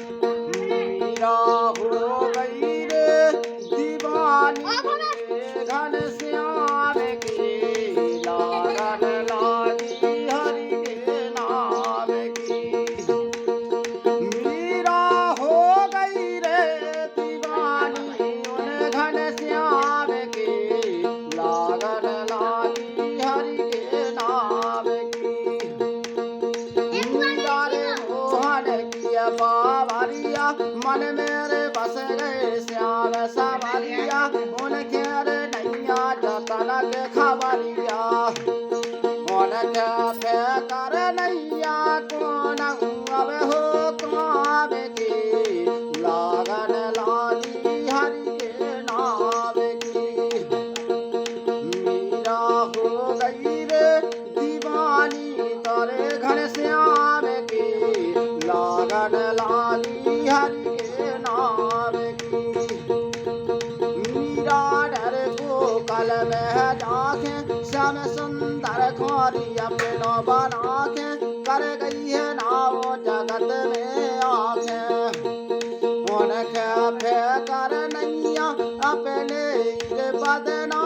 मीरा हो गई रे दीवानी रे घनश्याम की लागन लागी हरि के नाम की। मीरा हो गई रे दीवानी उन घनश्याम की लागन लागी हरि के नाम की। मीरा रे मोहन किया बावरिया मन मेरे बस गए श्याम सवारिया उनके रे नैया जतन के खबरिया उनके फेकर नैया कौन अब हो काम की लागन लागी हरि के नाम की। मीरा हो गई रे दीवानी तोरे घनश्याम की लागन लागी हरि के नाम की। मीरा डर को कल में जाके श्याम सुंदर खोरी अपनो बना के कर गई है नाव जगत में आके उनके फेकर नैया अपने बदना